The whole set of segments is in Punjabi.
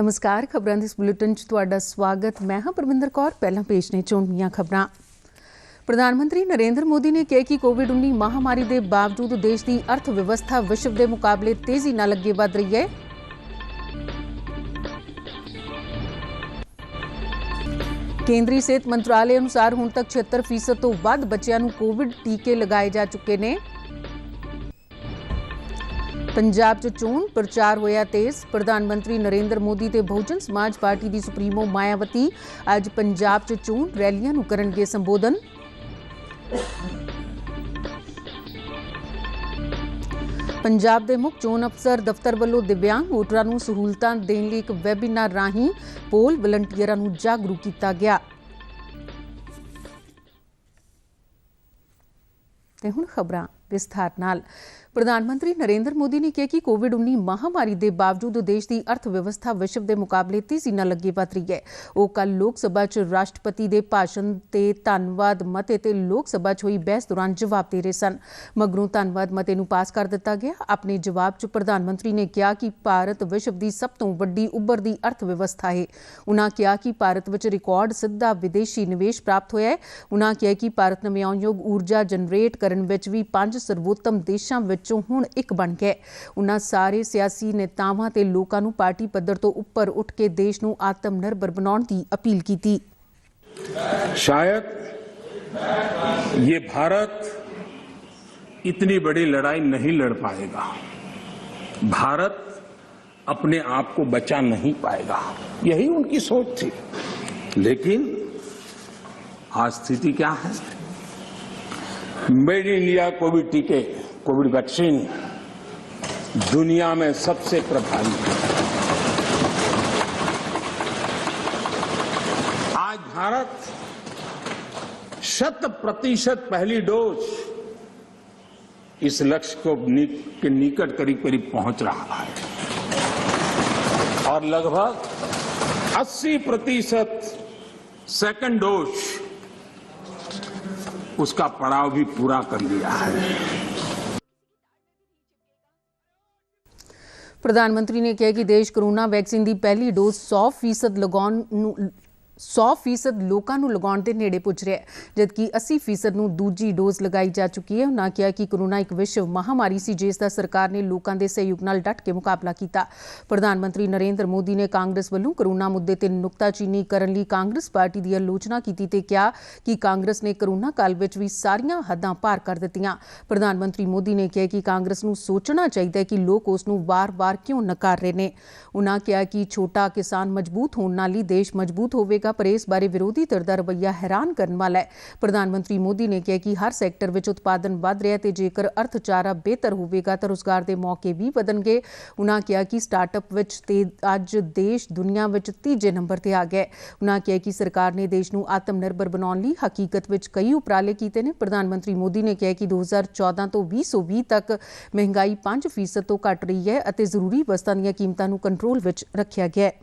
नमस्कार, खबरां दे इस बुलेटिन च तुहाडा स्वागत। मैं हां परविंदर कौर। पहलां पेश ने चोणवीआं खबरां। प्रधानमंत्री नरेंद्र मोदी ने कहा कि कोविड-19 महामारी के बावजूद देश की अर्थव्यवस्था विश्व के मुकाबले तेजी नाल अगे वध रही है। केंद्रीय सेहत मंत्रालय अनुसार हुण तक 76% तो वध बच्चों नूं कोविड टीके लगाए जा चुके ने। पंजाब च चोण प्रचार होया तेज। प्रधानमंत्री नरेंद्र मोदी ते बहुजन समाज पार्टी की सुप्रीमो मायावती अज पंजाब च चोण रैलियां नूं करनगे संबोधन। पंजाब के मुख्य चोण अफसर दफ्तर वालों दिव्यांग वोटरां नूं सहूलतां देण लई एक वैबीनार राहीं पोल वलंटियरां नूं जागरूक किया गया। ते हुण खबरां विस्तार नाल। प्रधानमंत्री नरेंद्र मोदी ने कहा कि कोविड-19 महामारी के बावजूद देश की अर्थव्यवस्था विश्व के मुकाबले तेजी नाल अगे वध रही है। वो कल लोक सभा च राष्ट्रपति के भाषण ते धन्नवाद मते ते लोक सभा च हुई बहस दौरान जवाब दे रहे सन। मगरों धन्नवाद मते नूं पास कर दिता गया। अपने जवाब च प्रधानमंत्री ने कहा कि भारत विश्व की सब तो वड्डी उभरदी अर्थव्यवस्था है। उन्होंने कहा कि भारत विच रिकॉर्ड सीधा विदेशी निवेश प्राप्त होया है। उन्होंने कहा कि भारत नव्याणयोग ऊर्जा जनरेट करन विच भी 5 सर्वोत्तम देशों विचों हुण एक बन गया। उन्होंने सारे सियासी नेतावां ते लोकां नूं पार्टी पद्धर तो उपर उठ के देश नूं आत्मनिर्भर बनाउण दी अपील की। शायद ये भारत इतनी बड़ी लड़ाई नहीं लड़ पाएगा, भारत अपने आप को बचा नहीं पाएगा, यही उनकी सोच थी। लेकिन आज स्थिति क्या है? मेड इन इंडिया कोविड टीके, कोविड वैक्सीन दुनिया में सबसे प्रभावी है। आज भारत 100% पहली डोज इस लक्ष्य के निकट करीब करीब पहुंच रहा है और लगभग 80% सेकंड डोज उसका पड़ाव भी पूरा कर लिया है। प्रधानमंत्री ने कहा कि देश कोरोना वैक्सीन की पहली डोज 100% लोगों को लगाने के नेड़े पुज रहा है, जबकि 80% नूं दूजी डोज लगाई जा चुकी है। उन्होंने कहा कि कोरोना एक विश्व महामारी सी जिसका सरकार ने लोगों के सहयोग नाल डट के मुकाबला किया। प्रधानमंत्री नरेंद्र मोदी ने कांग्रेस वालों कोरोना मुद्दे ते नुक्ताचीनी करने लई कांग्रेस पार्टी की आलोचना की ते कहा कि कांग्रेस ने कोरोना काल विच भी सारियां हदां पार कर दित्तियां। प्रधानमंत्री मोदी ने कहा कि कांग्रेस नूं सोचना चाहिए कि लोग उस नूं वार-वार क्यों नकार रहे हैं। उन्होंने कहा कि छोटा किसान मजबूत होने नाल ही देश मजबूत होवेगा, पर इस बारे विरोधी धिर दा रवैया हैरान करने वाला है। प्रधानमंत्री मोदी ने कहा कि हर सैक्टर विच उत्पादन वध रहा है ते जेकर अर्थचारा बेहतर होवेगा तो रोजगार के मौके भी वधणगे। उन्होंने कहा कि स्टार्टअप विच ते अज देश दुनिया विच तीजे नंबर ते आ गया। उन्होंने कहा कि सरकार ने देश नूं आत्मनिर्भर बनाउण लई हकीकत विच कई उपराले कीते ने। प्रधानमंत्री मोदी ने कहा कि 2014 तो 2020 तक महंगाई 5% तो घट रही है अते जरूरी वस्तां दीआं कीमतां नूं कंट्रोल विच रखिया गया है।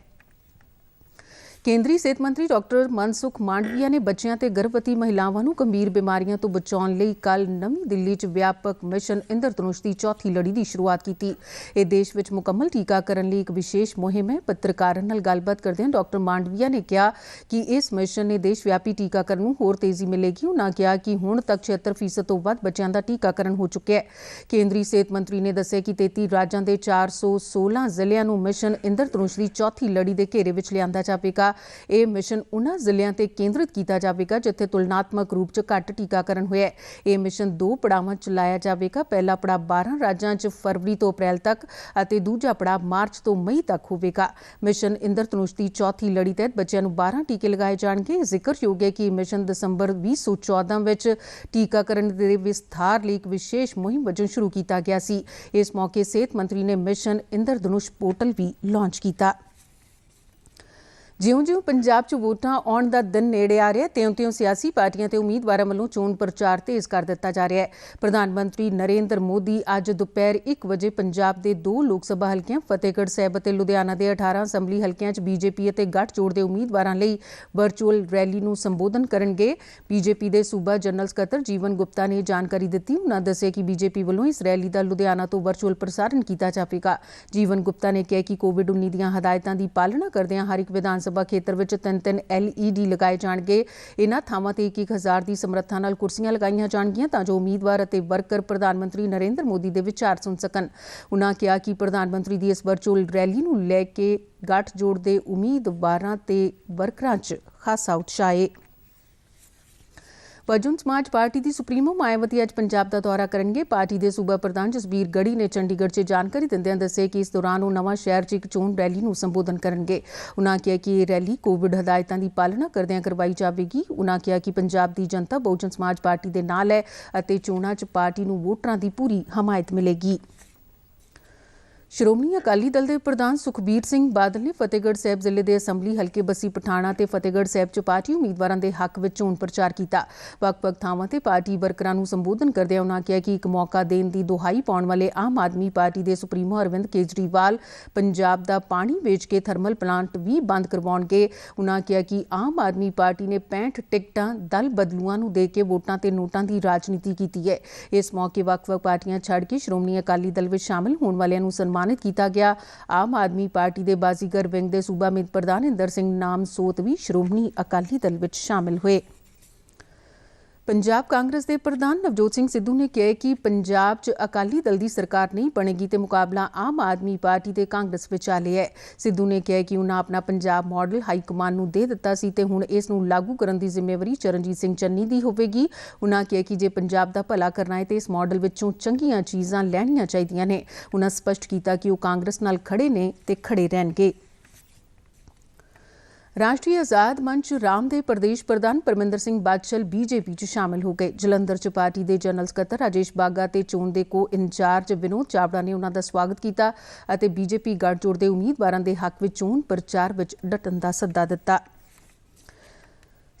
केंद्रीय सेहत मंत्री डॉक्टर मनसुख मांडविया ने बच्चों ते गर्भवती महिलावां नूं गंभीर बीमारियों तो बचाउण लई कल नवीं दिल्ली च व्यापक मिशन इंद्रधनुष की चौथी लड़ी की शुरुआत की। यह देश विच मुकम्मल टीकाकरण लई एक विशेष मुहिम है। पत्रकारां नाल गलबात करदे डॉक्टर मांडविया ने कहा कि इस मिशन ने देश व्यापी टीकाकरण नूं होर तेजी मिलेगी। उन्होंने कहा कि हुण तक 76% तो वध बच्चों का टीकाकरण हो चुका है। केंद्रीय सेहत मंत्री ने दस्सिया कि 33 राज्यों के 416 जिलिਆਂ नूं मिशन इंद्रधनुष की चौथी लड़ी के घेरे विच लिआंदा जावेगा। यह मिशन उन्हां जिलिਆਂ ते केंद्रित किया जाएगा जिथे तुलनात्मक रूप से घट टीकाकरण होया है। यह मिशन 2 पड़ावां च लाया जाएगा। पहला पड़ाव 12 राज्यों च फरवरी तो अप्रैल तक और दूजा पड़ाव मार्च तो मई तक होगा। मिशन इंद्रधनुष की चौथी लड़ी तहत बच्चों को 12 टीके लगाए जाएंगे। जिक्रयोग है कि मिशन दिसंबर 2014 में टीकाकरण के विस्तार लिए एक विशेष मुहिम वजों शुरू किया गया सी। इस मौके सेहत मंत्री ने मिशन इंद्रधनुष पोर्टल भी लॉन्च किया। ਜਿਉਂ-ਜਿਉਂ ਪੰਜਾਬ 'ਚ ਵੋਟਾਂ ਆਉਣ ਦਾ ਦਿਨ ਨੇੜੇ ਆ ਰਿਹਾ ਤਿਉਂ-ਤਿਉਂ ਸਿਆਸੀ ਪਾਰਟੀਆਂ ਤੇ ਉਮੀਦਵਾਰਾਂ ਵੱਲੋਂ ਚੋਣ ਪ੍ਰਚਾਰ ਤੇਜ਼ ਕਰ ਦਿੱਤਾ ਜਾ ਰਿਹਾ ਹੈ। ਪ੍ਰਧਾਨ ਮੰਤਰੀ ਨਰਿੰਦਰ ਮੋਦੀ ਅੱਜ ਦੁਪਹਿਰ 1 ਵਜੇ ਪੰਜਾਬ ਦੇ 2 ਲੋਕ ਸਭਾ ਹਲਕਿਆਂ ਫਤਿਹਗੜ੍ਹ ਸਾਹਿਬ ਅਤੇ ਲੁਧਿਆਣਾ ਦੇ 18 ਅਸੈਂਬਲੀ ਹਲਕਿਆਂ 'ਚ ਬੀਜੇਪੀ ਅਤੇ ਗੱਠਜੋੜ ਦੇ ਉਮੀਦਵਾਰਾਂ ਲਈ ਵਰਚੁਅਲ ਰੈਲੀ ਨੂੰ ਸੰਬੋਧਨ ਕਰਨਗੇ। ਬੀਜੇਪੀ ਦੇ ਸੂਬਾ ਜਨਰਲ ਸਕੱਤਰ ਜੀਵਨ ਗੁਪਤਾ ਨੇ ਜਾਣਕਾਰੀ ਦਿੱਤੀ। ਉਨ੍ਹਾਂ ਦੱਸਿਆ ਕਿ ਬੀਜੇਪੀ ਵੱਲੋਂ ਇਸ ਰੈਲੀ ਦਾ ਲੁਧਿਆਣਾ ਤੋਂ ਵਰਚੁਅਲ ਪ੍ਰਸਾਰਣ ਕੀਤਾ ਜਾਵੇਗਾ। ਜੀਵਨ ਗੁਪਤਾ ਨੇ ਕਿਹਾ ਕਿ ਕੋਵਿਡ-19 ਦੀਆਂ ਹਦਾਇਤਾਂ ਦੀ ਪਾਲਣਾ ਕਰਦਿਆਂ ਹਰ ਇੱਕ ਵਿਧਾਨ ਸਭਾ ਖੇਤਰ ਵਿੱਚ 3-3 LED ਲਗਾਏ ਜਾਣਗੇ। ਇਨ੍ਹਾਂ ਥਾਵਾਂ ਤੇ 1,000 ਦੀ ਸਮਰੱਥਾ ਨਾਲ ਕੁਰਸੀਆਂ ਲਗਾਈਆਂ ਜਾਣਗੀਆਂ ਤਾਂ ਜੋ ਉਮੀਦਵਾਰ ਅਤੇ ਵਰਕਰ ਪ੍ਰਧਾਨ ਮੰਤਰੀ ਨਰਿੰਦਰ ਮੋਦੀ ਦੇ ਵਿਚਾਰ ਸੁਣ ਸਕਣ। ਉਨ੍ਹਾਂ ਕਿਹਾ ਕਿ ਪ੍ਰਧਾਨ ਮੰਤਰੀ ਦੀ ਇਸ ਵਰਚੁਅਲ ਰੈਲੀ ਨੂੰ ਲੈ ਕੇ ਗੱਠਜੋੜ ਦੇ ਉਮੀਦਵਾਰਾਂ ਤੇ ਵਰਕਰਾਂ 'ਚ ਖਾਸਾ ਉਤਸ਼ਾਹ ਹੈ। ਬਹੁਜਨ ਸਮਾਜ ਪਾਰਟੀ ਦੀ ਸੁਪਰੀਮੋ ਮਾਇਆਵਤੀ ਅੱਜ ਪੰਜਾਬ ਦਾ ਦੌਰਾ ਕਰਨਗੇ। ਪਾਰਟੀ ਦੇ ਸੂਬਾ ਪ੍ਰਧਾਨ ਜਸਬੀਰ ਗੜੀ ਨੇ ਚੰਡੀਗੜ੍ਹ 'ਚ ਜਾਣਕਾਰੀ ਦਿੰਦਿਆਂ ਦੱਸਿਆ ਕਿ ਇਸ ਦੌਰਾਨ ਉਹ ਨਵਾਂ ਸ਼ਹਿਰ 'ਚ ਇੱਕ ਚੋਣ ਰੈਲੀ ਨੂੰ ਸੰਬੋਧਨ ਕਰਨਗੇ। ਉਨ੍ਹਾਂ ਕਿਹਾ ਕਿ ਇਹ ਰੈਲੀ ਕੋਵਿਡ ਹਦਾਇਤਾਂ ਦੀ ਪਾਲਣਾ ਕਰਦਿਆਂ ਕਰਵਾਈ ਜਾਵੇਗੀ। ਉਨ੍ਹਾਂ ਕਿਹਾ ਕਿ ਪੰਜਾਬ ਦੀ ਜਨਤਾ ਬਹੁਜਨ ਸਮਾਜ ਪਾਰਟੀ ਦੇ ਨਾਲ ਹੈ ਅਤੇ ਚੋਣਾਂ 'ਚ ਪਾਰਟੀ ਨੂੰ ਵੋਟਰਾਂ ਦੀ ਪੂਰੀ ਹਮਾਇਤ ਮਿਲੇਗੀ। ਸ਼੍ਰੋਮਣੀ ਅਕਾਲੀ ਦਲ ਦੇ ਪ੍ਰਧਾਨ ਸੁਖਬੀਰ ਸਿੰਘ ਬਾਦਲ ਨੇ ਫਤਿਹਗੜ੍ਹ ਸਾਹਿਬ ਜ਼ਿਲ੍ਹੇ ਦੇ ਅਸੈਂਬਲੀ ਹਲਕੇ ਬੱਸੀ ਪਠਾਣਾ ਤੇ ਫਤਿਹਗੜ੍ਹ ਸਾਹਿਬ 'ਚ ਪਾਰਟੀ ਉਮੀਦਵਾਰਾਂ ਦੇ ਹੱਕ ਵਿੱਚ ਚੋਣ ਪ੍ਰਚਾਰ ਕੀਤਾ। ਵੱਖ-ਵੱਖ ਥਾਵਾਂ ਤੇ ਪਾਰਟੀ ਵਰਕਰਾਂ ਨੂੰ ਸੰਬੋਧਨ ਕਰਦਿਆਂ ਉਨ੍ਹਾਂ ਕਿਹਾ ਕਿ ਇੱਕ ਮੌਕਾ ਦੇਣ ਦੀ ਦੁਹਾਈ ਪਾਉਣ ਵਾਲੇ ਆਮ ਆਦਮੀ ਪਾਰਟੀ ਦੇ ਸੁਪਰੀਮੋ ਅਰਵਿੰਦ ਕੇਜਰੀਵਾਲ ਪੰਜਾਬ ਦਾ ਪਾਣੀ ਵੇਚ ਕੇ ਥਰਮਲ ਪਲਾਂਟ ਵੀ ਬੰਦ ਕਰਵਾਉਣਗੇ। ਉਨ੍ਹਾਂ ਕਿਹਾ ਕਿ ਆਮ ਆਦਮੀ ਪਾਰਟੀ ਨੇ 65 ਟਿਕਟਾਂ ਦਲ ਬਦਲੂਆਂ ਨੂੰ ਦੇ ਕੇ ਵੋਟਾਂ ਤੇ ਨੋਟਾਂ ਦੀ ਰਾਜਨੀਤੀ ਕੀਤੀ ਹੈ। ਇਸ ਮੌਕੇ ਵੱਖ-ਵੱਖ ਪਾਰਟੀਆਂ ਛੱਡ ਕੇ ਸ਼੍ਰੋਮਣੀ ਅਕਾਲੀ ਦਲ ਵਿੱਚ ਸ਼ਾਮਲ ਹੋਣ ਵਾਲਿਆਂ ਨੂੰ ਸਨਮਾਨਿਤ ਕੀਤਾ ਗਿਆ। ਆਮ ਆਦਮੀ ਪਾਰਟੀ ਦੇ ਬਾਜ਼ੀਗਰ ਵਿੰਗ ਦੇ ਸੂਬਾ ਮੀਤ ਪ੍ਰਧਾਨ ਇੰਦਰ ਸਿੰਘ ਨਾਮ ਸੋਤ ਵੀ ਸ਼੍ਰੋਮਣੀ ਅਕਾਲੀ ਦਲ ਵਿੱਚ ਸ਼ਾਮਲ ਹੋਏ। ਪੰਜਾਬ ਕਾਂਗਰਸ ਦੇ ਪ੍ਰਧਾਨ ਨਵਜੋਤ ਸਿੰਘ ਸਿੱਧੂ ਨੇ ਕਿਹਾ ਕਿ ਪੰਜਾਬ 'ਚ ਅਕਾਲੀ ਦਲ ਦੀ ਸਰਕਾਰ ਨਹੀਂ ਬਣੇਗੀ ਤੇ ਮੁਕਾਬਲਾ ਆਮ ਆਦਮੀ ਪਾਰਟੀ ਤੇ ਕਾਂਗਰਸ ਵਿਚਾਲੇ ਹੈ। ਸਿੱਧੂ ਨੇ ਕਿਹਾ ਕਿ ਉਨ੍ਹਾਂ ਆਪਣਾ ਪੰਜਾਬ ਮਾਡਲ ਹਾਈ ਕਮਾਨ ਨੂੰ ਦੇ ਦਿੱਤਾ ਸੀ ਤੇ ਹੁਣ ਇਸ ਨੂੰ ਲਾਗੂ ਕਰਨ ਦੀ ਜ਼ਿੰਮੇਵਾਰੀ ਚਰਨਜੀਤ ਸਿੰਘ ਚੰਨੀ ਦੀ ਹੋਵੇਗੀ। ਉਨ੍ਹਾਂ ਕਿਹਾ ਕਿ ਜੇ ਪੰਜਾਬ ਦਾ ਭਲਾ ਕਰਨਾ ਹੈ ਤੇ ਇਸ ਮਾਡਲ ਵਿੱਚੋਂ ਚੰਗੀਆਂ ਚੀਜ਼ਾਂ ਲੈਣੀਆਂ ਚਾਹੀਦੀਆਂ ਨੇ। ਉਨ੍ਹਾਂ ਸਪਸ਼ਟ ਕੀਤਾ ਕਿ ਉਹ ਕਾਂਗਰਸ ਨਾਲ ਖੜੇ ਨੇ ਤੇ ਖੜੇ ਰਹਿਣਗੇ। ਰਾਸ਼ਟਰੀ ਆਜ਼ਾਦ ਮੰਚ ਰਾਮ ਦੇ ਪ੍ਰਦੇਸ਼ ਪ੍ਰਧਾਨ ਪਰਮਿੰਦਰ ਸਿੰਘ ਬਾਦਸ਼ਾਹ ਬੀਜੇਪੀ 'ਚ ਸ਼ਾਮਲ ਹੋ ਗਏ। ਜਲੰਧਰ 'ਚ ਪਾਰਟੀ ਦੇ ਜਨਰਲ ਸਕੱਤਰ ਰਾਜੇਸ਼ ਬਾਗਾ ਤੇ ਚੋਣ ਦੇ ਇੰਚਾਰਜ ਵਿਨੋਦ ਚਾਵੜਾ ਨੇ ਉਨ੍ਹਾਂ ਦਾ ਸਵਾਗਤ ਕੀਤਾ ਅਤੇ ਬੀਜੇਪੀ ਗੱਠਜੋੜ ਦੇ ਉਮੀਦਵਾਰਾਂ ਦੇ ਹੱਕ ਵਿੱਚ ਚੋਣ ਪ੍ਰਚਾਰ ਵਿੱਚ ਡਟਣ ਦਾ ਸੱਦਾ ਦਿੱਤਾ।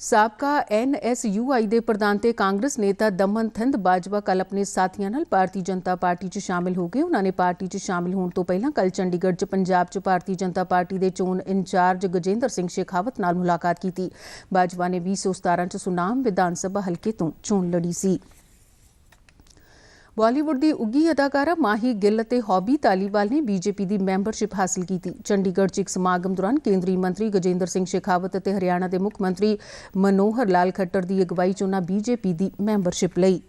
ਸਾਬਕਾ NSUI ਦੇ ਪ੍ਰਧਾਨ ਤੇ ਕਾਂਗਰਸ ਨੇਤਾ ਦਮਨ ਥਿੰਦ ਬਾਜਵਾ ਕੱਲ੍ਹ ਆਪਣੇ ਸਾਥੀਆਂ ਨਾਲ ਭਾਰਤੀ ਜਨਤਾ ਪਾਰਟੀ 'ਚ ਸ਼ਾਮਲ ਹੋ ਗਏ। ਉਨ੍ਹਾਂ ਨੇ ਪਾਰਟੀ 'ਚ ਸ਼ਾਮਲ ਹੋਣ ਤੋਂ ਪਹਿਲਾਂ ਕੱਲ੍ਹ ਚੰਡੀਗੜ੍ਹ 'ਚ ਪੰਜਾਬ 'ਚ ਭਾਰਤੀ ਜਨਤਾ ਪਾਰਟੀ ਦੇ ਚੋਣ ਇੰਚਾਰਜ ਗਜੇਂਦਰ ਸਿੰਘ ਸ਼ੇਖਾਵਤ ਨਾਲ ਮੁਲਾਕਾਤ ਕੀਤੀ। ਬਾਜਵਾ ਨੇ 2017 'ਚ ਸੁਨਾਮ ਵਿਧਾਨ ਸਭਾ ਹਲਕੇ ਤੋਂ ਚੋਣ ਲੜੀ ਸੀ। ਬਾਲੀਵੁੱਡ ਦੀ ਉੱਘੀ ਅਦਾਕਾਰਾ ਮਾਹੀ ਗਿੱਲ ਅਤੇ ਹੌਬੀ ਧਾਲੀਵਾਲ ਨੇ ਬੀਜੇਪੀ ਦੀ ਮੈਂਬਰਸ਼ਿਪ ਹਾਸਲ ਕੀਤੀ। ਚੰਡੀਗੜ੍ਹ 'ਚ ਇੱਕ ਸਮਾਗਮ ਦੌਰਾਨ ਕੇਂਦਰੀ ਮੰਤਰੀ ਗਜੇਂਦਰ ਸਿੰਘ ਸ਼ੇਖਾਵਤ ਅਤੇ ਹਰਿਆਣਾ ਦੇ ਮੁੱਖ ਮੰਤਰੀ ਮਨੋਹਰ ਲਾਲ ਖੱਟਰ ਦੀ ਅਗਵਾਈ 'ਚ ਉਨ੍ਹਾਂ ਬੀਜੇਪੀ ਦੀ ਮੈਂਬਰਸ਼ਿਪ ਲਈ।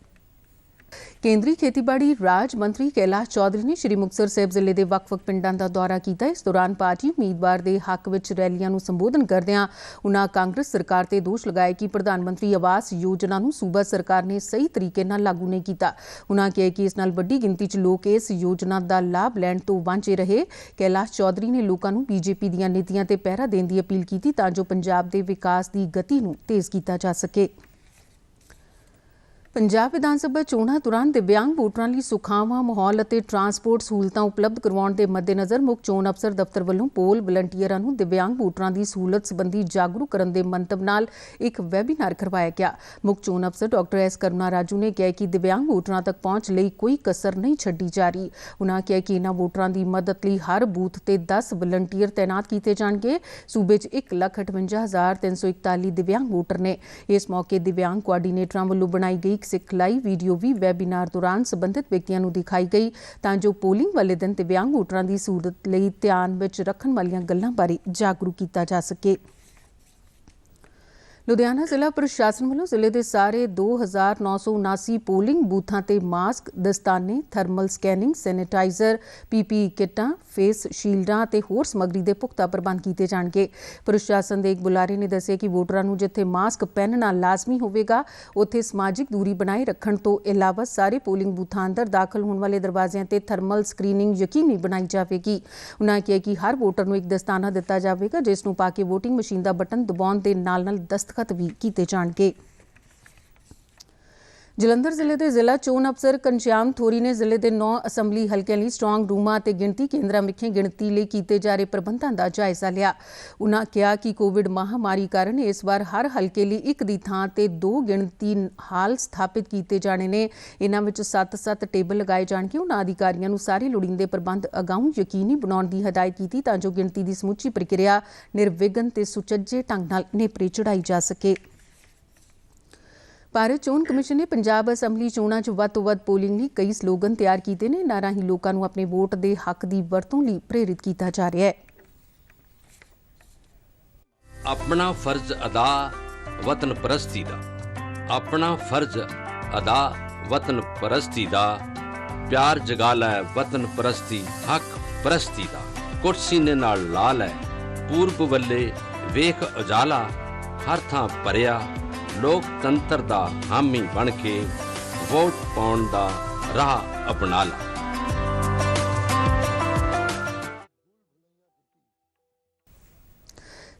ਕੇਂਦਰੀ ਖੇਤੀਬਾੜੀ ਰਾਜ ਮੰਤਰੀ ਕੈਲਾਸ਼ ਚੌਧਰੀ ਨੇ ਸ਼੍ਰੀ ਮੁਕਤਸਰ ਸਾਹਿਬ ਜ਼ਿਲ੍ਹੇ ਦੇ ਵੱਖ-ਵੱਖ ਪਿੰਡਾਂ ਦਾ ਦੌਰਾ ਕੀਤਾ। ਇਸ ਦੌਰਾਨ ਪਾਰਟੀ ਉਮੀਦਵਾਰ ਦੇ ਹੱਕ ਵਿੱਚ ਰੈਲੀਆਂ ਨੂੰ ਸੰਬੋਧਨ ਕਰਦਿਆਂ ਉਨ੍ਹਾਂ ਕਾਂਗਰਸ ਸਰਕਾਰ ਤੇ ਦੋਸ਼ ਲਗਾਇਆ ਕਿ ਪ੍ਰਧਾਨ ਮੰਤਰੀ ਆਵਾਸ ਯੋਜਨਾ ਨੂੰ ਸੂਬਾ ਸਰਕਾਰ ਨੇ ਸਹੀ ਤਰੀਕੇ ਨਾਲ ਲਾਗੂ ਨਹੀਂ ਕੀਤਾ। ਉਨ੍ਹਾਂ ਕਿਹਾ ਕਿ ਇਸ ਨਾਲ ਵੱਡੀ ਗਿਣਤੀ 'ਚ ਲੋਕ ਇਸ ਯੋਜਨਾ ਦਾ ਲਾਭ ਲੈਣ ਤੋਂ ਵਾਂਝੇ ਰਹੇ। ਕੈਲਾਸ਼ ਚੌਧਰੀ ਨੇ ਲੋਕਾਂ ਨੂੰ ਬੀਜੇਪੀ ਦੀਆਂ ਨੀਤੀਆਂ ਤੇ ਪਹਿਰਾ ਦੇਣ ਦੀ ਅਪੀਲ ਕੀਤੀ ਤਾਂ ਜੋ ਪੰਜਾਬ ਦੇ ਵਿਕਾਸ ਦੀ ਗਤੀ ਨੂੰ ਤੇਜ਼ ਕੀਤਾ ਜਾ ਸਕੇ। ਪੰਜਾਬ ਵਿਧਾਨ ਸਭਾ ਚੋਣਾਂ ਦੌਰਾਨ ਦਿਵਿਆਂਗ ਵੋਟਰਾਂ ਲਈ ਸੁਖਾਵਾਂ ਮਾਹੌਲ ਅਤੇ ਟਰਾਂਸਪੋਰਟ ਸਹੂਲਤਾਂ ਉਪਲਬਧ ਕਰਵਾਉਣ ਦੇ ਮੱਦੇਨਜ਼ਰ ਮੁੱਖ ਚੋਣ ਅਫਸਰ ਦਫ਼ਤਰ ਵੱਲੋਂ ਪੋਲ ਵਲੰਟੀਅਰਾਂ ਨੂੰ ਦਿਵਿਆਂਗ ਵੋਟਰਾਂ ਦੀ ਸਹੂਲਤ ਸੰਬੰਧੀ ਜਾਗਰੂਕ ਕਰਨ ਦੇ ਮੰਤਵ ਨਾਲ ਇੱਕ ਵੈਬੀਨਾਰ ਕਰਵਾਇਆ ਗਿਆ। ਮੁੱਖ ਚੋਣ ਅਫਸਰ ਡਾਕਟਰ ਐਸ ਕਰੁਣਾ ਰਾਜੂ ਨੇ ਕਿਹਾ ਕਿ ਦਿਵਿਆਂਗ ਵੋਟਰਾਂ ਤੱਕ ਪਹੁੰਚ ਲਈ ਕੋਈ ਕਸਰ ਨਹੀਂ ਛੱਡੀ ਜਾ ਰਹੀ। ਉਨ੍ਹਾਂ ਕਿਹਾ ਕਿ ਇਨ੍ਹਾਂ ਵੋਟਰਾਂ ਦੀ ਮਦਦ ਲਈ ਹਰ ਬੂਥ ਤੇ 10 ਵਲੰਟੀਅਰ ਤੈਨਾਤ ਕੀਤੇ ਜਾਣਗੇ। ਸੂਬੇ 'ਚ 1,58,341 ਦਿਵਿਆਂਗ ਵੋਟਰ ਨੇ। ਇਸ ਮੌਕੇ ਦਿਵਿਆਂਗ ਕੋਆਰਡੀਨੇਟਰਾਂ ਵੱਲੋਂ ਬਣਾਈ ਗਈ ਸਿਖਲਾਈ ਵੀਡੀਓ ਵੀ ਵੈਬੀਨਾਰ ਦੌਰਾਨ ਸੰਬੰਧਿਤ ਵਿਅਕਤੀਆਂ ਨੂੰ ਦਿਖਾਈ ਗਈ ਤਾਂ ਜੋ ਪੋਲਿੰਗ ਵਾਲੇ ਦਿਨ ਦਿਵਿਆਂਗ ਵੋਟਰਾਂ ਦੀ ਸਹੂਲਤ ਲਈ ਧਿਆਨ ਵਿੱਚ ਰੱਖਣ ਵਾਲੀਆਂ ਗੱਲਾਂ ਬਾਰੇ ਜਾਗਰੂਕ ਕੀਤਾ ਜਾ ਸਕੇ। ਲੁਧਿਆਣਾ ਜ਼ਿਲ੍ਹਾ ਪ੍ਰਸ਼ਾਸਨ ਵੱਲੋਂ ਜ਼ਿਲ੍ਹੇ ਦੇ ਸਾਰੇ 2,979 ਪੋਲਿੰਗ ਬੂਥਾਂ ਤੇ ਮਾਸਕ, ਦਸਤਾਨੇ, ਥਰਮਲ ਸਕੈਨਿੰਗ, ਸੈਨੀਟਾਈਜ਼ਰ, PPE ਕਿੱਟਾਂ, ਫੇਸ ਸ਼ੀਲਡਾਂ ਅਤੇ ਹੋਰ ਸਮੱਗਰੀ ਦੇ ਪੁਖਤਾ ਪ੍ਰਬੰਧ ਕੀਤੇ ਜਾਣਗੇ। ਪ੍ਰਸ਼ਾਸਨ ਦੇ ਇੱਕ ਬੁਲਾਰੇ ਨੇ ਦੱਸਿਆ ਕਿ ਵੋਟਰਾਂ ਨੂੰ ਜਿੱਥੇ ਮਾਸਕ ਪਹਿਨਣਾ ਲਾਜ਼ਮੀ ਹੋਵੇਗਾ ਉੱਥੇ ਸਮਾਜਿਕ ਦੂਰੀ ਬਣਾਏ ਰੱਖਣ ਤੋਂ ਇਲਾਵਾ ਸਾਰੇ ਪੋਲਿੰਗ ਬੂਥਾਂ ਅੰਦਰ ਦਾਖਲ ਹੋਣ ਵਾਲੇ ਦਰਵਾਜ਼ਿਆਂ ਤੇ ਥਰਮਲ ਸਕਰੀਨਿੰਗ ਯਕੀਨੀ ਬਣਾਈ ਜਾਵੇਗੀ। ਉਨ੍ਹਾਂ ਕਿਹਾ ਕਿ ਹਰ ਵੋਟਰ ਨੂੰ ਇੱਕ ਦਸਤਾਨਾ ਦਿੱਤਾ ਜਾਵੇਗਾ ਜਿਸ ਨੂੰ ਪਾ ਕੇ ਵੋਟਿੰਗ ਮਸ਼ੀਨ ਦਾ ਬਟਨ ਦਬਾਉਣ ਦੇ ਨਾਲ-ਨਾਲ ਦਸਤਖਤ ਵੀ ਕੀਤੇ ਜਾਣਗੇ। ਜਲੰਧਰ ਜ਼ਿਲ੍ਹੇ ਦੇ ਜ਼ਿਲ੍ਹਾ ਚੋਣ ਅਫਸਰ ਘਨਸ਼ਿਆਮ ਥੋਰੀ ਨੇ ਜ਼ਿਲ੍ਹੇ ਦੇ 9 ਅਸੈਂਬਲੀ ਹਲਕਿਆਂ ਲਈ ਸਟਰੋਂਗ ਰੂਮਾਂ ਅਤੇ ਗਿਣਤੀ ਕੇਂਦਰਾਂ ਵਿਖੇ ਗਿਣਤੀ ਲਈ ਕੀਤੇ ਜਾ ਰਹੇ ਪ੍ਰਬੰਧਾਂ ਦਾ ਜਾਇਜ਼ਾ ਲਿਆ। ਉਨ੍ਹਾਂ ਕਿਹਾ ਕਿ ਕੋਵਿਡ ਮਹਾਮਾਰੀ ਕਾਰਨ ਇਸ ਵਾਰ ਹਰ ਹਲਕੇ ਲਈ ਇੱਕ ਦੀ ਥਾਂ ਤੇ 2 ਗਿਣਤੀ ਹਾਲ ਸਥਾਪਿਤ ਕੀਤੇ ਜਾਣੇ ਨੇ। ਇਨ੍ਹਾਂ ਵਿੱਚ 7-7 ਟੇਬਲ ਲਗਾਏ ਜਾਣਗੇ। ਉਨ੍ਹਾਂ ਅਧਿਕਾਰੀਆਂ ਨੂੰ ਸਾਰੇ ਲੋੜੀਂਦੇ ਪ੍ਰਬੰਧ ਅਗਾਊਂ ਯਕੀਨੀ ਬਣਾਉਣ ਦੀ ਹਦਾਇਤ ਕੀਤੀ ਤਾਂ ਜੋ ਗਿਣਤੀ ਦੀ ਸਮੁੱਚੀ ਪ੍ਰਕਿਰਿਆ ਨਿਰਵਿਘਨ ਤੇ ਸੁਚੱਜੇ ਢੰਗ ਨਾਲ ਨੇਪਰੇ ਚੜ੍ਹਾਈ ਜਾ ਸਕੇ। ਭਾਰਤ ਚੋਣ ਕਮਿਸ਼ਨ ਨੇ ਪੰਜਾਬ ਅਸੈਂਬਲੀ ਚੋਣਾਂ 'ਚ ਵੱਧ ਤੋਂ ਵੱਧ ਪੋਲਿੰਗ ਲਈ ਕਈ ਸਲੋਗਨ ਤਿਆਰ ਕੀਤੇ ਨੇ। ਇਨ੍ਹਾਂ ਰਾਹੀਂ ਲੋਕਾਂ ਨੂੰ ਆਪਣੇ ਵੋਟ ਦੇ ਹੱਕ ਦੀ ਵਰਤੋਂ ਲਈ ਪ੍ਰੇਰਿਤ ਕੀਤਾ ਜਾ ਰਿਹਾ ਹੈ। ਆਪਣਾ ਫਰਜ਼ ਅਦਾ ਵਤਨ ਪ੍ਰਸਤੀ ਦਾ, ਆਪਣਾ ਫਰਜ਼ ਅਦਾ ਵਤਨ ਪ੍ਰਸਤੀ ਦਾ, ਪਿਆਰ ਜਗਾ ਲੈ ਵਤਨ ਪ੍ਰਸਤੀ ਹੱਕ ਪ੍ਰਸਤੀ ਦਾ, ਕੁਰਸੀ ਨੇ ਨਾਲ ਲਾ ਲੈ ਪੂਰਬ ਵੱਲੇ ਵੇਖ ਉਜਾਲਾ, ਹਰ ਥਾਂ ਭਰਿਆ ਲੋਕਤੰਤਰ ਦਾ ਹਾਮੀ ਬਣ ਕੇ ਵੋਟ ਪਾਉਣ ਦਾ ਰਾਹ ਅਪਣਾ ਲਾ।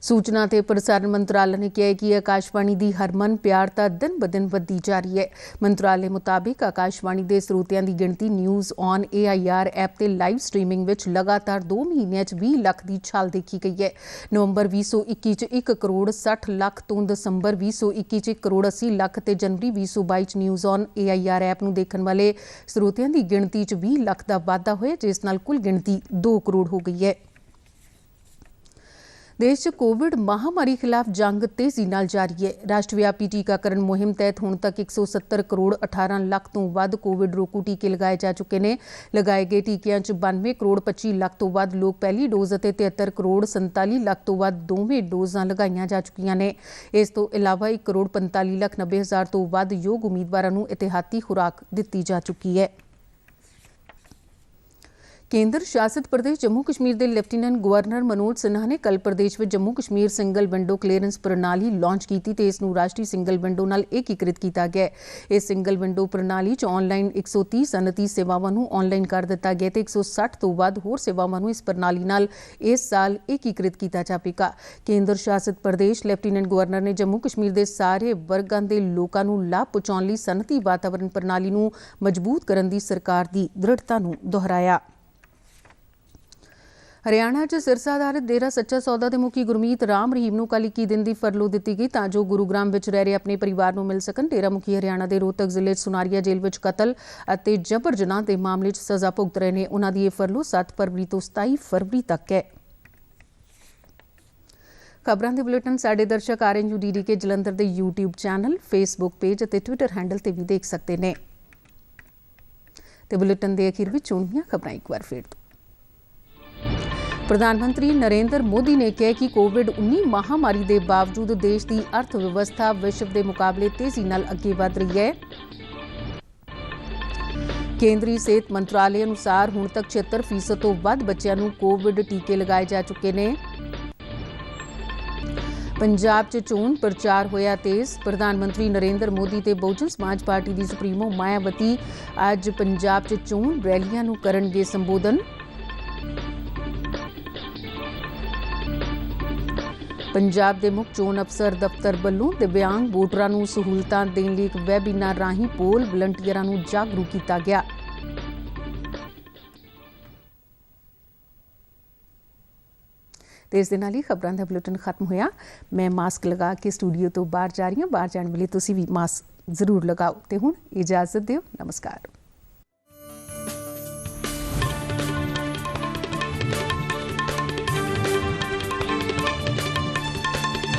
ਸੂਚਨਾ ਤੇ ਪ੍ਰਸਾਰਣ ਮੰਤਰਾਲੇ ਨੇ ਕਿਹਾ ਕਿ ਆਕਾਸ਼ਵਾਣੀ ਦੀ ਹਰਮਨ ਪਿਆਰਤਾ ਦਿਨ ਬ ਦਿਨ ਵੱਧਦੀ ਜਾ ਰਹੀ ਹੈ। ਮੰਤਰਾਲੇ ਮੁਤਾਬਿਕ ਆਕਾਸ਼ਵਾਣੀ ਦੇ ਸਰੋਤਿਆਂ ਦੀ ਗਿਣਤੀ ਨਿਊਜ਼ ਔਨ AIR ਐਪ ਤੇ ਲਾਈਵ ਸਟ੍ਰੀਮਿੰਗ ਵਿੱਚ ਲਗਾਤਾਰ 2 ਮਹੀਨਿਆਂ 'ਚ 20 ਲੱਖ ਦੀ ਛਾਲ ਦੇਖੀ ਗਈ ਹੈ। ਨਵੰਬਰ 2021 'ਚ 1 ਕਰੋੜ 60 ਲੱਖ ਤੋਂ ਦਸੰਬਰ 2021 'ਚ 1 ਕਰੋੜ 80 ਲੱਖ ਤੇ ਜਨਵਰੀ 2022 'ਚ ਨਿਊਜ਼ ਔਨ AIR ਐਪ ਨੂੰ ਦੇਖਣ ਵਾਲੇ ਸਰੋਤਿਆਂ ਦੀ ਗਿਣਤੀ 'ਚ 20 ਲੱਖ ਦਾ ਵਾਧਾ ਹੋਇਆ, ਜਿਸ ਨਾਲ ਕੁੱਲ ਗਿਣਤੀ 2 ਕਰੋੜ ਹੋ ਗਈ ਹੈ। ਦੇਸ਼ 'ਚ ਕੋਵਿਡ ਮਹਾਮਾਰੀ ਖਿਲਾਫ ਜੰਗ ਤੇਜ਼ੀ ਨਾਲ ਜਾਰੀ ਹੈ। ਰਾਸ਼ਟਰਵਿਆਪੀ ਟੀਕਾਕਰਨ ਮੁਹਿੰਮ ਤਹਿਤ ਹੁਣ ਤੱਕ 170 ਕਰੋੜ 18 ਲੱਖ ਤੋਂ ਵੱਧ ਕੋਵਿਡ ਰੋਕੂ ਟੀਕੇ ਲਗਾਏ ਜਾ ਚੁੱਕੇ ਨੇ। ਲਗਾਏ ਗਏ ਟੀਕਿਆਂ 'ਚ 92 ਕਰੋੜ 25 ਲੱਖ ਤੋਂ ਵੱਧ ਲੋਕ ਪਹਿਲੀ ਡੋਜ਼ ਅਤੇ 73 ਕਰੋੜ 47 ਲੱਖ ਤੋਂ ਵੱਧ ਦੋਵੇਂ ਡੋਜ਼ਾਂ ਲਗਾਈਆਂ ਜਾ ਚੁੱਕੀਆਂ ਨੇ। ਇਸ ਤੋਂ ਇਲਾਵਾ 1 ਕਰੋੜ 45 ਲੱਖ 90 ਹਜ਼ਾਰ ਤੋਂ ਵੱਧ ਯੋਗ ਉਮੀਦਵਾਰਾਂ ਨੂੰ ਇਤਿਹਾਤੀ ਖੁਰਾਕ ਦਿੱਤੀ ਜਾ ਚੁੱਕੀ ਹੈ। ਕੇਂਦਰ ਸ਼ਾਸਿਤ ਪ੍ਰਦੇਸ਼ ਜੰਮੂ ਕਸ਼ਮੀਰ ਦੇ ਲੈਫਟੀਨੈਂਟ ਗਵਰਨਰ ਮਨੋਜ ਸਿਨਹਾ ਨੇ ਕੱਲ੍ਹ ਪ੍ਰਦੇਸ਼ ਵਿੱਚ Jammu Kashmir single window clearance ਪ੍ਰਣਾਲੀ ਲਾਂਚ ਕੀਤੀ ਤੇ ਇਸ ਨੂੰ ਰਾਸ਼ਟਰੀ ਸਿੰਗਲ ਵਿੰਡੋ ਨਾਲ ਏਕੀਕ੍ਰਿਤ ਕੀਤਾ ਗਿਆ ਹੈ। ਇਸ ਸਿੰਗਲ ਵਿੰਡੋ ਪ੍ਰਣਾਲੀ 'ਚ ਆਨਲਾਈਨ 130 ਸਨਅਤੀ ਸੇਵਾਵਾਂ ਨੂੰ ਆਨਲਾਈਨ ਕਰ ਦਿੱਤਾ ਗਿਆ ਤੇ 160 ਤੋਂ ਵੱਧ ਹੋਰ ਸੇਵਾਵਾਂ ਨੂੰ ਇਸ ਪ੍ਰਣਾਲੀ ਨਾਲ ਇਸ ਸਾਲ ਏਕੀਕ੍ਰਿਤ ਕੀਤਾ ਜਾਵੇਗਾ। ਕੇਂਦਰ ਸ਼ਾਸਿਤ ਪ੍ਰਦੇਸ਼ ਲੈਫਟੀਨੈਂਟ ਗਵਰਨਰ ਨੇ ਜੰਮੂ ਕਸ਼ਮੀਰ ਦੇ ਸਾਰੇ ਵਰਗਾਂ ਦੇ ਲੋਕਾਂ ਨੂੰ ਲਾਭ ਪਹੁੰਚਾਉਣ ਲਈ ਸਨਅਤੀ ਵਾਤਾਵਰਣ ਪ੍ਰਣਾਲੀ ਨੂੰ ਮਜ਼ਬੂਤ ਕਰਨ ਦੀ ਸਰਕਾਰ ਦੀ ਦ੍ਰਿੜਤਾ ਨੂੰ ਦੁਹਰਾਇਆ। ਹਰਿਆਣਾ 'ਚ ਸਿਰਸਾ ਆਧਾਰਿਤ ਡੇਰਾ ਸੱਚਾ ਸੌਦਾ ਦੇ ਮੁਖੀ ਗੁਰਮੀਤ ਰਾਮ ਰਹੀਮ ਨੂੰ ਕੱਲ੍ਹ 21 ਦਿਨ ਦੀ ਫਰਲੋਅ ਦਿੱਤੀ ਗਈ ਤਾਂ ਜੋ ਗੁਰੂਗ੍ਰਾਮ ਵਿੱਚ ਰਹਿ ਰਹੇ ਆਪਣੇ ਪਰਿਵਾਰ ਨੂੰ ਮਿਲ ਸਕਣ। ਡੇਰਾ ਮੁਖੀ ਹਰਿਆਣਾ ਦੇ ਰੋਹਤਕ ਜ਼ਿਲ੍ਹੇ 'ਚ ਸੁਨਾਰੀਆ ਜੇਲ੍ਹ ਵਿੱਚ ਕਤਲ ਅਤੇ ਜਬਰ ਜਨਾਹ ਦੇ ਮਾਮਲੇ 'ਚ ਸਜ਼ਾ ਭੁਗਤ ਰਹੇ ਨੇ। ਉਨ੍ਹਾਂ ਦੀ ਇਹ ਫਰਲੋਅ 7 ਫਰਵਰੀ ਤੋਂ 27 ਫਰਵਰੀ ਤੱਕ ਹੈ। ਖਬਰਾਂ ਦੇ ਬੁਲੇਟਿਨ ਸਾਡੇ ਦਰਸ਼ਕ RNUDDK ਜਲੰਧਰ ਦੇ YouTube ਚੈਨਲ, Facebook ਪੇਜ ਅਤੇ Twitter ਹੈਂਡਲ ਤੇ ਵੀ ਦੇਖ ਸਕਦੇ ਨੇ। ਤੇ ਬੁਲੇਟਿਨ ਦੇ ਅਖੀਰ ਵਿੱਚ ਚੋਣੀਆਂ ਖਬਰਾਂ ਇੱਕ ਵਾਰ ਫਿਰ ਤੋਂ। ਪ੍ਰਧਾਨ ਮੰਤਰੀ ਨਰਿੰਦਰ ਮੋਦੀ ਨੇ ਕਿਹਾ ਕਿ ਕੋਵਿਡ-19 ਮਹਾਮਾਰੀ ਦੇ ਬਾਵਜੂਦ ਦੇਸ਼ ਦੀ ਅਰਥ ਵਿਵਸਥਾ ਵਿਸ਼ਵ ਦੇ ਮੁਕਾਬਲੇ ਤੇਜ਼ੀ ਨਾਲ ਅੱਗੇ ਵਧ ਰਹੀ ਹੈ। ਕੇਂਦਰੀ ਸਿਹਤ ਮੰਤਰਾਲੇ ਅਨੁਸਾਰ ਹੁਣ ਤੱਕ 76% ਤੋਂ ਵੱਧ ਬੱਚਿਆਂ ਨੂੰ ਕੋਵਿਡ ਟੀਕੇ ਲਗਾਏ ਜਾ ਚੁੱਕੇ ਨੇ। ਪੰਜਾਬ 'ਚ ਚੋਣ ਪ੍ਰਚਾਰ ਹੋਇਆ ਤੇਜ਼। ਪ੍ਰਧਾਨ ਮੰਤਰੀ ਨਰਿੰਦਰ ਮੋਦੀ ਤੇ ਬਹੁਜਨ ਸਮਾਜ ਪਾਰਟੀ ਦੀ ਸੁਪਰੀਮੋ ਮਾਇਆਵਤੀ ਅੱਜ ਪੰਜਾਬ 'ਚ ਚੋਣ ਰੈਲੀਆਂ ਨੂੰ ਕਰਨਗੇ ਸੰਬੋਧਨ। ਪੰਜਾਬ ਦੇ ਮੁੱਖ ਚੋਣ ਅਫਸਰ ਦਫ਼ਤਰ ਵੱਲੋਂ ਦਿਵਿਆਂਗ ਵੋਟਰਾਂ ਨੂੰ ਸਹੂਲਤਾਂ ਦੇਣ ਲਈ ਇੱਕ ਵੈਬੀਨਾਰ ਰਾਹੀਂ ਪੋਲ ਵਲੰਟੀਅਰਾਂ ਨੂੰ ਜਾਗਰੂਕ ਕੀਤਾ ਗਿਆ। ਤੇ ਇਸ ਦੇ ਨਾਲ ਹੀ ਖਬਰਾਂ ਦਾ ਬੁਲੇਟਿਨ ਖਤਮ ਹੋਇਆ। ਮੈਂ ਮਾਸਕ ਲਗਾ ਕੇ ਸਟੂਡੀਓ ਤੋਂ ਬਾਹਰ ਜਾ ਰਹੀ ਹਾਂ। ਬਾਹਰ ਜਾਣ ਵੇਲੇ ਤੁਸੀਂ ਵੀ ਮਾਸਕ ਜ਼ਰੂਰ ਲਗਾਓ। ਤੇ ਹੁਣ ਇਜਾਜ਼ਤ ਦਿਓ। ਨਮਸਕਾਰ।